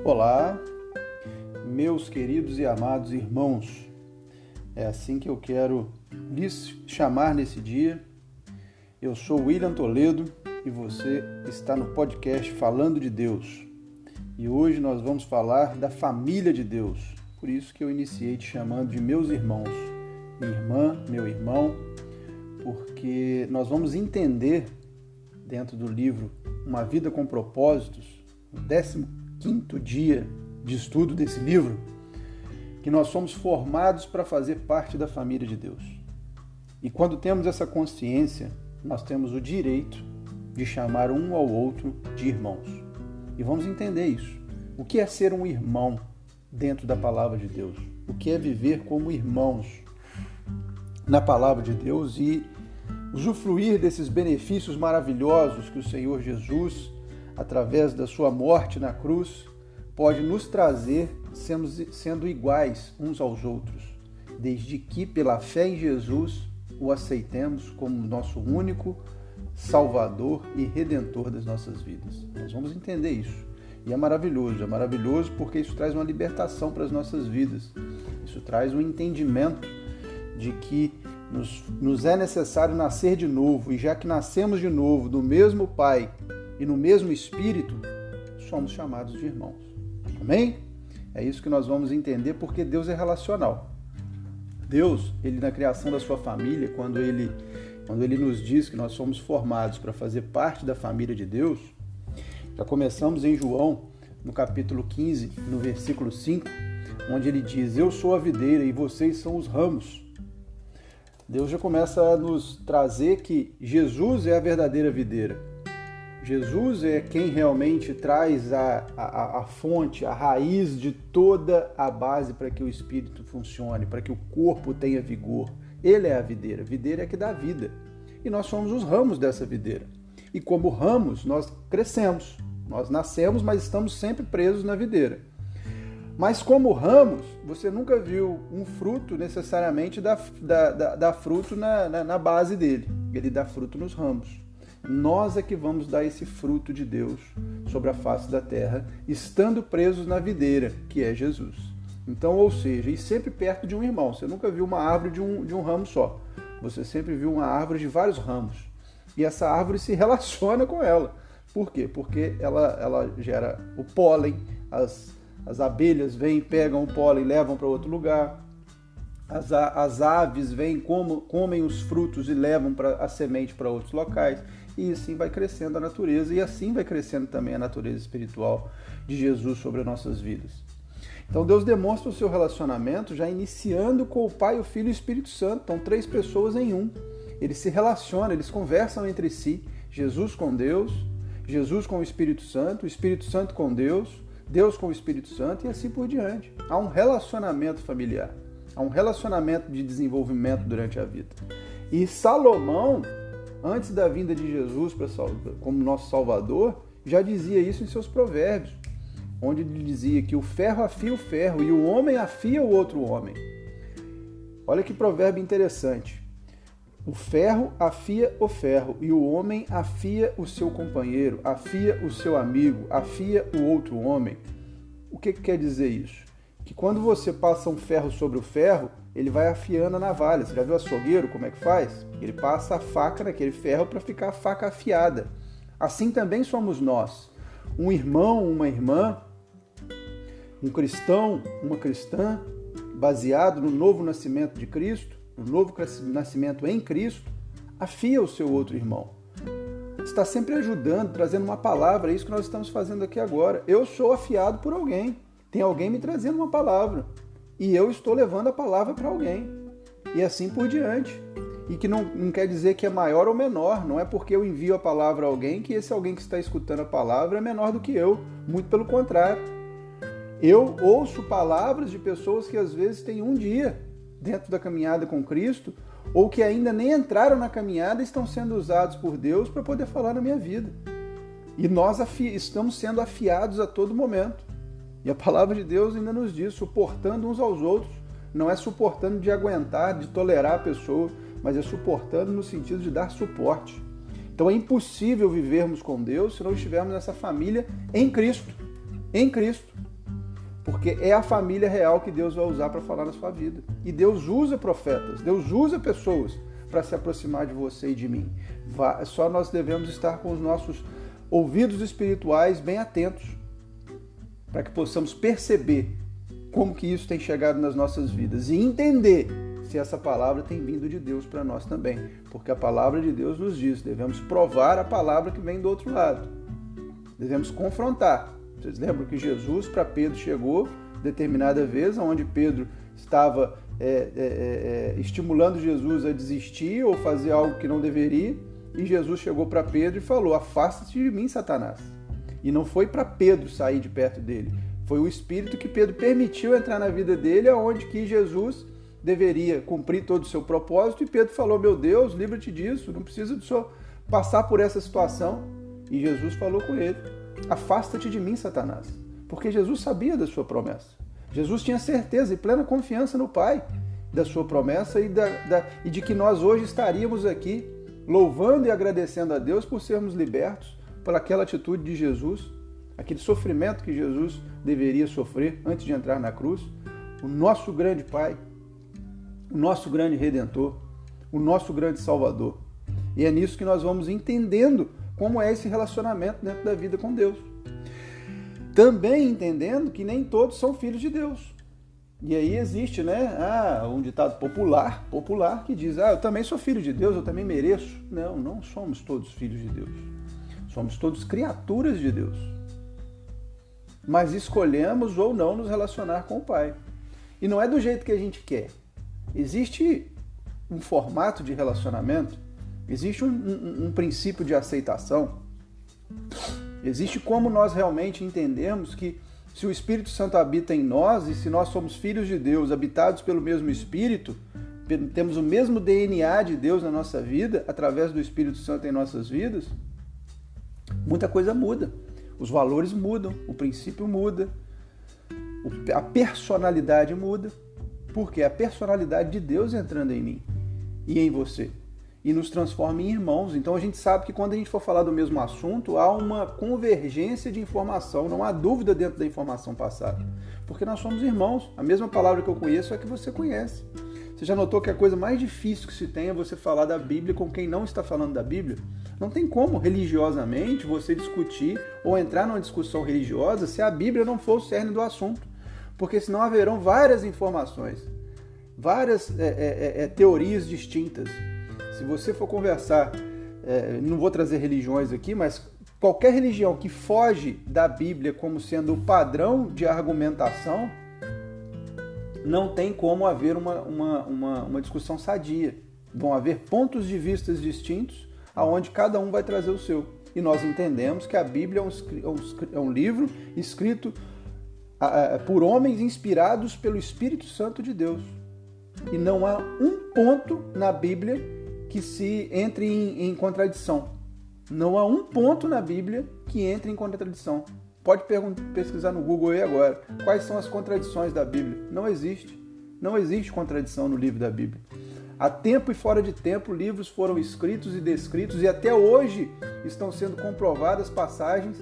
Olá, meus queridos e amados irmãos. É assim que eu quero lhes chamar nesse dia. Eu sou William Toledo e você está no podcast Falando de Deus. E hoje nós vamos falar da família de Deus. Por isso que eu iniciei te chamando de meus irmãos. Minha irmã, meu irmão, porque nós vamos entender dentro do livro Uma Vida com Propósitos, o 15º dia de estudo desse livro, que nós somos formados para fazer parte da família de Deus. E quando temos essa consciência, nós temos o direito de chamar um ao outro de irmãos. E vamos entender isso. O que é ser um irmão dentro da palavra de Deus? O que é viver como irmãos na palavra de Deus e usufruir desses benefícios maravilhosos que o Senhor Jesus, através da sua morte na cruz, pode nos trazer sendo iguais uns aos outros, desde que, pela fé em Jesus, o aceitemos como nosso único Salvador e Redentor das nossas vidas. Nós vamos entender isso. E é maravilhoso porque isso traz uma libertação para as nossas vidas. Isso traz um entendimento de que nos é necessário nascer de novo, e já que nascemos de novo do mesmo Pai e no mesmo Espírito, somos chamados de irmãos. Amém? É isso que nós vamos entender, porque Deus é relacional. Deus, ele na criação da sua família, quando ele nos diz que nós somos formados para fazer parte da família de Deus, já começamos em João, no capítulo 15, no versículo 5, onde ele diz: eu sou a videira e vocês são os ramos. Deus já começa a nos trazer que Jesus é a verdadeira videira. Jesus é quem realmente traz a fonte, a raiz de toda a base para que o Espírito funcione, para que o corpo tenha vigor. Ele é a videira. A videira é que dá vida. E nós somos os ramos dessa videira. E como ramos, nós crescemos. Nós nascemos, mas estamos sempre presos na videira. Mas como ramos, você nunca viu um fruto necessariamente dar fruto na base dele. Ele dá fruto nos ramos. Nós é que vamos dar esse fruto de Deus sobre a face da terra, estando presos na videira, que é Jesus. Então, ou seja, e sempre perto de um irmão. Você nunca viu uma árvore de um ramo só. Você sempre viu uma árvore de vários ramos. E essa árvore se relaciona com ela. Por quê? Porque ela gera o pólen, as abelhas vêm, pegam o pólen e levam para outro lugar. As aves vêm, comem os frutos e levam a semente para outros locais. E assim vai crescendo a natureza, e assim vai crescendo também a natureza espiritual de Jesus sobre as nossas vidas. Então Deus demonstra o seu relacionamento já iniciando com o Pai, o Filho e o Espírito Santo. Então 3 pessoas em um. Eles se relacionam, eles conversam entre si. Jesus com Deus, Jesus com o Espírito Santo com Deus, Deus com o Espírito Santo e assim por diante. Há um relacionamento familiar, há um relacionamento de desenvolvimento durante a vida. E Salomão, antes da vinda de Jesus como nosso Salvador, já dizia isso em seus provérbios, onde ele dizia que o ferro afia o ferro e o homem afia o outro homem. Olha que provérbio interessante. O ferro afia o ferro e o homem afia o seu companheiro, afia o seu amigo, afia o outro homem. O que quer dizer isso? Que quando você passa um ferro sobre o ferro, ele vai afiando a navalha. Você já viu açougueiro como é que faz? Ele passa a faca naquele ferro para ficar a faca afiada. Assim também somos nós. Um irmão, uma irmã, um cristão, uma cristã, baseado no novo nascimento de Cristo, no novo nascimento em Cristo, afia o seu outro irmão. Está sempre ajudando, trazendo uma palavra. É isso que nós estamos fazendo aqui agora. Eu sou afiado por alguém. Tem alguém me trazendo uma palavra. E eu estou levando a palavra para alguém. E assim por diante. E que não quer dizer que é maior ou menor. Não é porque eu envio a palavra a alguém que esse alguém que está escutando a palavra é menor do que eu. Muito pelo contrário. Eu ouço palavras de pessoas que às vezes têm um dia dentro da caminhada com Cristo, ou que ainda nem entraram na caminhada e estão sendo usados por Deus para poder falar na minha vida. E nós estamos sendo afiados a todo momento. E a palavra de Deus ainda nos diz, suportando uns aos outros não é suportando de aguentar, de tolerar a pessoa, mas é suportando no sentido de dar suporte. Então é impossível vivermos com Deus se não estivermos nessa família em Cristo. Em Cristo. Porque é a família real que Deus vai usar para falar na sua vida. E Deus usa profetas, Deus usa pessoas para se aproximar de você e de mim. Só nós devemos estar com os nossos ouvidos espirituais bem atentos, para que possamos perceber como que isso tem chegado nas nossas vidas e entender se essa palavra tem vindo de Deus para nós também. Porque a palavra de Deus nos diz, devemos provar a palavra que vem do outro lado. Devemos confrontar. Vocês lembram que Jesus para Pedro chegou determinada vez, onde Pedro estava estimulando Jesus a desistir ou fazer algo que não deveria, e Jesus chegou para Pedro e falou: afasta-te de mim, Satanás. E não foi para Pedro sair de perto dele, foi o Espírito que Pedro permitiu entrar na vida dele, aonde que Jesus deveria cumprir todo o seu propósito, e Pedro falou: meu Deus, livra-te disso, não precisa do senhor passar por essa situação. E Jesus falou com ele: afasta-te de mim, Satanás. Porque Jesus sabia da sua promessa. Jesus tinha certeza e plena confiança no Pai da sua promessa e de que nós hoje estaríamos aqui louvando e agradecendo a Deus por sermos libertos por aquela atitude de Jesus, aquele sofrimento que Jesus deveria sofrer antes de entrar na cruz. O nosso grande Pai, o nosso grande Redentor, o nosso grande Salvador. E é nisso que nós vamos entendendo como é esse relacionamento dentro da vida com Deus. Também entendendo que nem todos são filhos de Deus. E aí existe, um ditado popular que diz: eu também sou filho de Deus, eu também mereço. Não, não somos todos filhos de Deus. Somos todos criaturas de Deus. Mas escolhemos ou não nos relacionar com o Pai. E não é do jeito que a gente quer. Existe um formato de relacionamento, existe um princípio de aceitação, existe como nós realmente entendemos que se o Espírito Santo habita em nós e se nós somos filhos de Deus, habitados pelo mesmo Espírito, temos o mesmo DNA de Deus na nossa vida, através do Espírito Santo em nossas vidas, muita coisa muda. Os valores mudam, o princípio muda, a personalidade muda. Porque é a personalidade de Deus entrando em mim e em você. E nos transforma em irmãos. Então a gente sabe que quando a gente for falar do mesmo assunto, há uma convergência de informação, não há dúvida dentro da informação passada. Porque nós somos irmãos. A mesma palavra que eu conheço é a que você conhece. Você já notou que a coisa mais difícil que se tem é você falar da Bíblia com quem não está falando da Bíblia? Não tem como, religiosamente, você discutir ou entrar numa discussão religiosa se a Bíblia não for o cerne do assunto. Porque senão haverão várias informações, várias teorias distintas. Se você for conversar, não vou trazer religiões aqui, mas qualquer religião que foge da Bíblia como sendo o padrão de argumentação, não tem como haver uma discussão sadia. Vão haver pontos de vista distintos, aonde cada um vai trazer o seu. E nós entendemos que a Bíblia é um livro escrito por homens inspirados pelo Espírito Santo de Deus. E não há um ponto na Bíblia que se entre em contradição. Não há um ponto na Bíblia que entre em contradição. Pode pesquisar no Google aí agora. Quais são as contradições da Bíblia? Não existe. Não existe contradição no livro da Bíblia. Há tempo e fora de tempo, livros foram escritos e descritos e até hoje estão sendo comprovadas passagens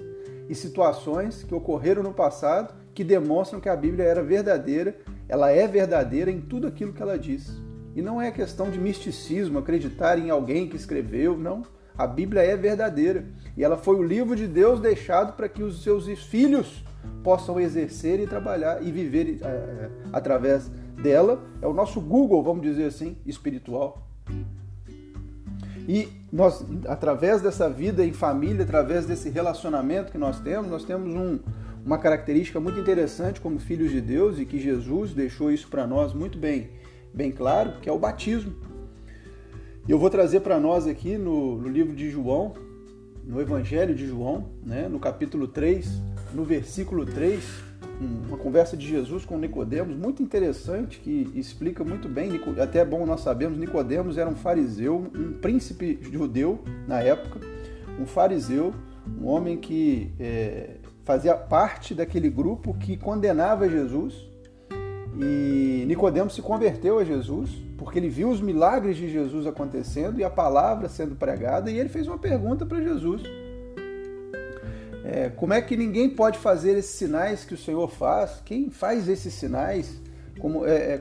e situações que ocorreram no passado que demonstram que a Bíblia era verdadeira, ela é verdadeira em tudo aquilo que ela diz. E não é questão de misticismo, acreditar em alguém que escreveu, não. A Bíblia é verdadeira e ela foi o livro de Deus deixado para que os seus filhos possam exercer e trabalhar e viver através dela. É o nosso Google, vamos dizer assim, espiritual. E nós, através dessa vida em família, através desse relacionamento que nós temos uma característica muito interessante como filhos de Deus e que Jesus deixou isso para nós muito bem claro, que é o batismo. Eu vou trazer para nós aqui no livro de João, no Evangelho de João, no capítulo 3, no versículo 3, uma conversa de Jesus com Nicodemos, muito interessante, que explica muito bem, até é bom nós sabemos, Nicodemos era um fariseu, um príncipe judeu na época, um fariseu, um homem que fazia parte daquele grupo que condenava Jesus E Nicodemos se converteu a Jesus, porque ele viu os milagres de Jesus acontecendo e a palavra sendo pregada, e ele fez uma pergunta para Jesus. Como é que ninguém pode fazer esses sinais que o Senhor faz? Quem faz esses sinais?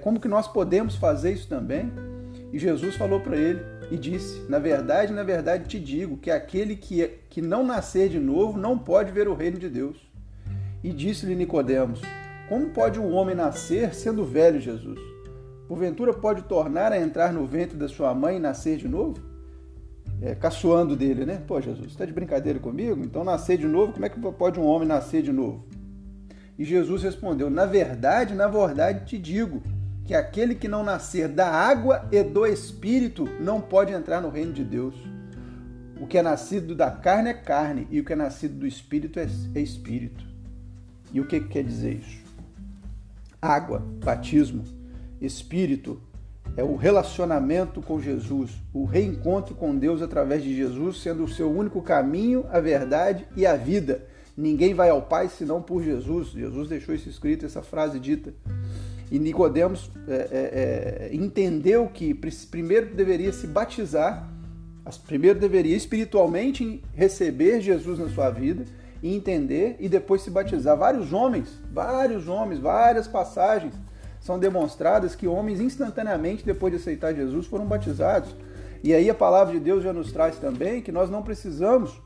Como que nós podemos fazer isso também? E Jesus falou para ele e disse: na verdade te digo que aquele que não nascer de novo não pode ver o reino de Deus. E disse-lhe Nicodemos: como pode um homem nascer sendo velho, Jesus? Porventura pode tornar a entrar no ventre da sua mãe e nascer de novo? Caçoando dele, né? Pô, Jesus, você está de brincadeira comigo? Então nascer de novo, como é que pode um homem nascer de novo? E Jesus respondeu: na verdade te digo que aquele que não nascer da água e do Espírito não pode entrar no reino de Deus. O que é nascido da carne é carne, e o que é nascido do Espírito é Espírito. E o que quer dizer isso? Água, batismo, Espírito, é o relacionamento com Jesus, o reencontro com Deus através de Jesus, sendo o seu único caminho, a verdade e a vida. Ninguém vai ao Pai senão por Jesus. Jesus deixou isso escrito, essa frase dita. E Nicodemos entendeu que primeiro deveria se batizar, primeiro deveria espiritualmente receber Jesus na sua vida, e entender e depois se batizar. Vários homens, várias passagens são demonstradas que homens instantaneamente depois de aceitar Jesus foram batizados. E aí a palavra de Deus já nos traz também que nós não precisamos,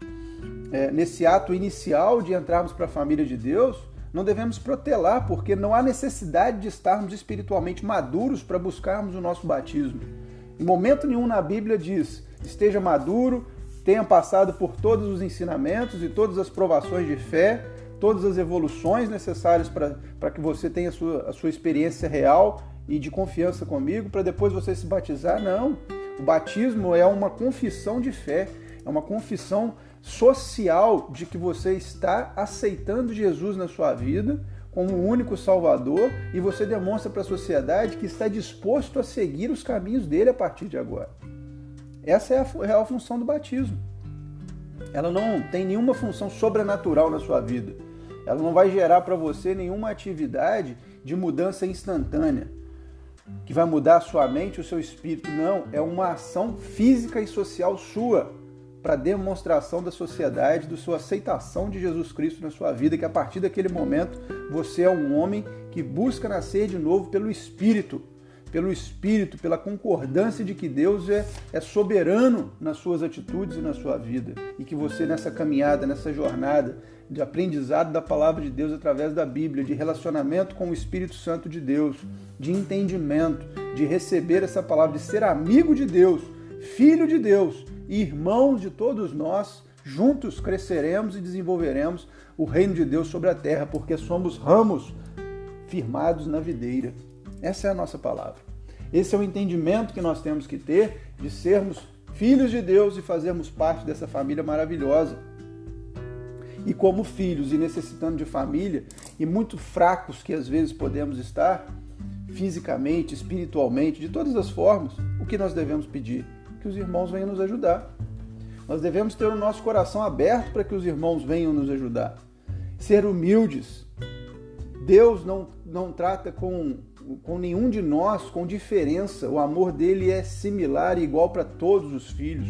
nesse ato inicial de entrarmos para a família de Deus, não devemos protelar, porque não há necessidade de estarmos espiritualmente maduros para buscarmos o nosso batismo. Em momento nenhum na Bíblia diz: esteja maduro, tenha passado por todos os ensinamentos e todas as provações de fé, todas as evoluções necessárias para que você tenha a sua experiência real e de confiança comigo, para depois você se batizar. Não. O batismo é uma confissão de fé, é uma confissão social de que você está aceitando Jesus na sua vida como o único Salvador, e você demonstra para a sociedade que está disposto a seguir os caminhos dele a partir de agora. Essa é a real função do batismo. Ela não tem nenhuma função sobrenatural na sua vida. Ela não vai gerar para você nenhuma atividade de mudança instantânea, que vai mudar a sua mente, o seu espírito. Não, é uma ação física e social sua, para demonstração da sociedade, da sua aceitação de Jesus Cristo na sua vida, que a partir daquele momento você é um homem que busca nascer de novo pelo Espírito, pela concordância de que Deus é soberano nas suas atitudes e na sua vida, e que você nessa caminhada, nessa jornada de aprendizado da palavra de Deus através da Bíblia, de relacionamento com o Espírito Santo de Deus, de entendimento, de receber essa palavra, de ser amigo de Deus, filho de Deus, irmãos de todos nós, juntos cresceremos e desenvolveremos o reino de Deus sobre a terra, porque somos ramos firmados na videira. Essa é a nossa palavra. Esse é o entendimento que nós temos que ter de sermos filhos de Deus e fazermos parte dessa família maravilhosa. E como filhos e necessitando de família, e muito fracos que às vezes podemos estar, fisicamente, espiritualmente, de todas as formas, o que nós devemos pedir? Que os irmãos venham nos ajudar. Nós devemos ter o nosso coração aberto para que os irmãos venham nos ajudar. Ser humildes. Deus não trata com nenhum de nós com diferença. O amor dele é similar e igual para todos os filhos.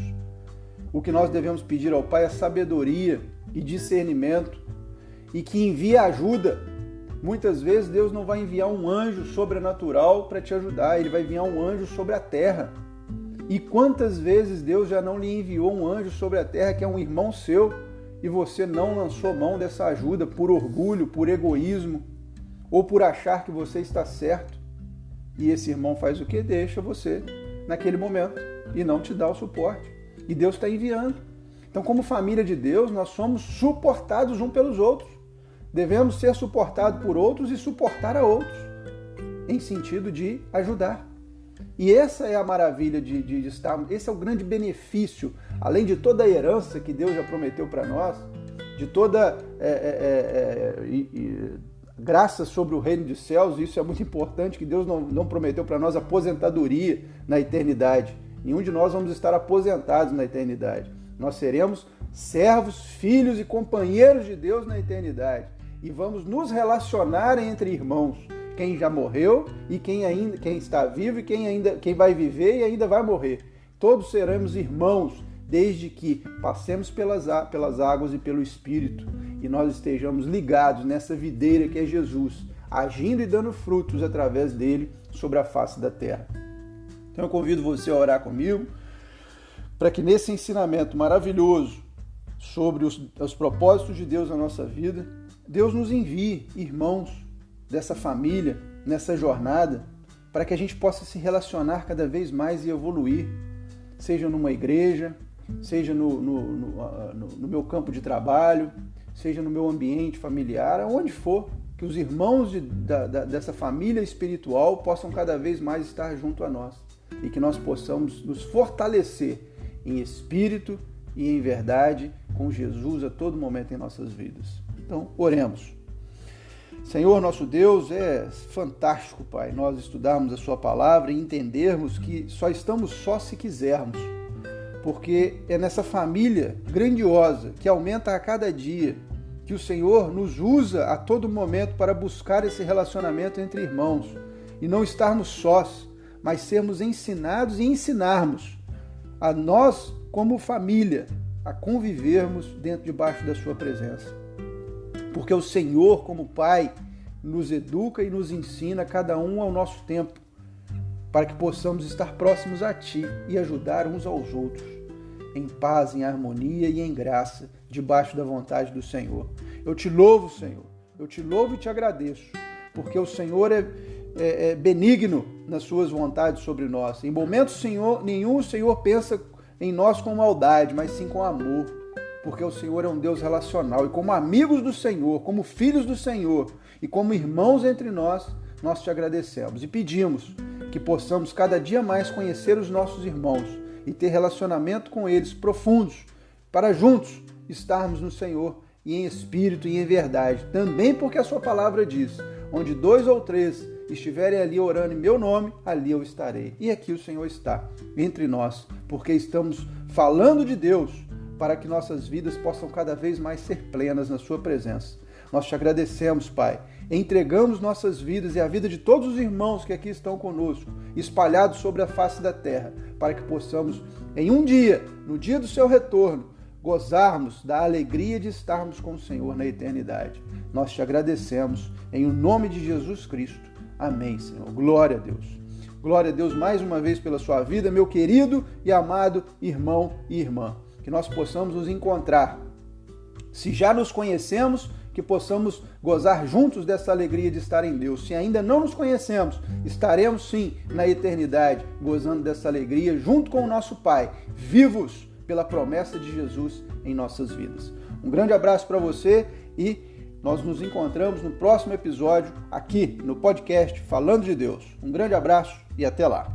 O que nós devemos pedir ao Pai é sabedoria e discernimento, e que envie ajuda. Muitas vezes Deus não vai enviar um anjo sobrenatural para te ajudar, ele vai enviar um anjo sobre a terra. E quantas vezes Deus já não lhe enviou um anjo sobre a terra que é um irmão seu, e você não lançou mão dessa ajuda por orgulho, por egoísmo, ou por achar que você está certo. E esse irmão faz o quê? Deixa você naquele momento e não te dá o suporte. E Deus está enviando. Então, como família de Deus, nós somos suportados uns pelos outros. Devemos ser suportados por outros e suportar a outros, em sentido de ajudar. E essa é a maravilha de estarmos, esse é o grande benefício, além de toda a herança que Deus já prometeu para nós, de toda graça sobre o reino dos céus. Isso é muito importante, que Deus não prometeu para nós aposentadoria na eternidade. Nenhum de nós vamos estar aposentados na eternidade. Nós seremos servos, filhos e companheiros de Deus na eternidade. E vamos nos relacionar entre irmãos, quem já morreu e quem está vivo e quem vai viver e ainda vai morrer. Todos seremos irmãos, desde que passemos pelas águas e pelo Espírito e nós estejamos ligados nessa videira que é Jesus, agindo e dando frutos através dele sobre a face da terra. Então eu convido você a orar comigo, para que nesse ensinamento maravilhoso sobre os propósitos de Deus na nossa vida, Deus nos envie irmãos dessa família, nessa jornada, para que a gente possa se relacionar cada vez mais e evoluir, seja numa igreja, seja no meu campo de trabalho, seja no meu ambiente familiar, aonde for, que os irmãos dessa família espiritual possam cada vez mais estar junto a nós e que nós possamos nos fortalecer em espírito e em verdade com Jesus a todo momento em nossas vidas. Então, oremos. Senhor, nosso Deus, é fantástico, Pai, nós estudarmos a Sua palavra e entendermos que só estamos só se quisermos, porque é nessa família grandiosa que aumenta a cada dia que o Senhor nos usa a todo momento para buscar esse relacionamento entre irmãos e não estarmos sós, mas sermos ensinados e ensinarmos a nós, como família, a convivermos debaixo da Sua presença. Porque o Senhor, como Pai, nos educa e nos ensina cada um ao nosso tempo, para que possamos estar próximos a Ti e ajudar uns aos outros, em paz, em harmonia e em graça, debaixo da vontade do Senhor. Eu te louvo, Senhor, eu te louvo e te agradeço, porque o Senhor é benigno nas suas vontades sobre nós. Em momento nenhum o Senhor pensa em nós com maldade, mas sim com amor, porque o Senhor é um Deus relacional e como amigos do Senhor, como filhos do Senhor e como irmãos entre nós, nós te agradecemos e pedimos que possamos cada dia mais conhecer os nossos irmãos e ter relacionamento com eles profundos, para juntos estarmos no Senhor e em espírito e em verdade, também porque a Sua palavra diz, onde 2 ou 3 estiverem ali orando em meu nome, ali eu estarei. E aqui o Senhor está entre nós, porque estamos falando de Deus para que nossas vidas possam cada vez mais ser plenas na Sua presença. Nós te agradecemos, Pai. Entregamos nossas vidas e a vida de todos os irmãos que aqui estão conosco, espalhados sobre a face da terra, para que possamos, em um dia, no dia do Seu retorno, gozarmos da alegria de estarmos com o Senhor na eternidade. Nós te agradecemos em o nome de Jesus Cristo. Amém, Senhor. Glória a Deus. Glória a Deus mais uma vez pela sua vida, meu querido e amado irmão e irmã. Que nós possamos nos encontrar. Se já nos conhecemos, que possamos gozar juntos dessa alegria de estar em Deus. Se ainda não nos conhecemos, estaremos sim na eternidade, gozando dessa alegria junto com o nosso Pai, vivos pela promessa de Jesus em nossas vidas. Um grande abraço para você e nós nos encontramos no próximo episódio aqui no podcast Falando de Deus. Um grande abraço e até lá.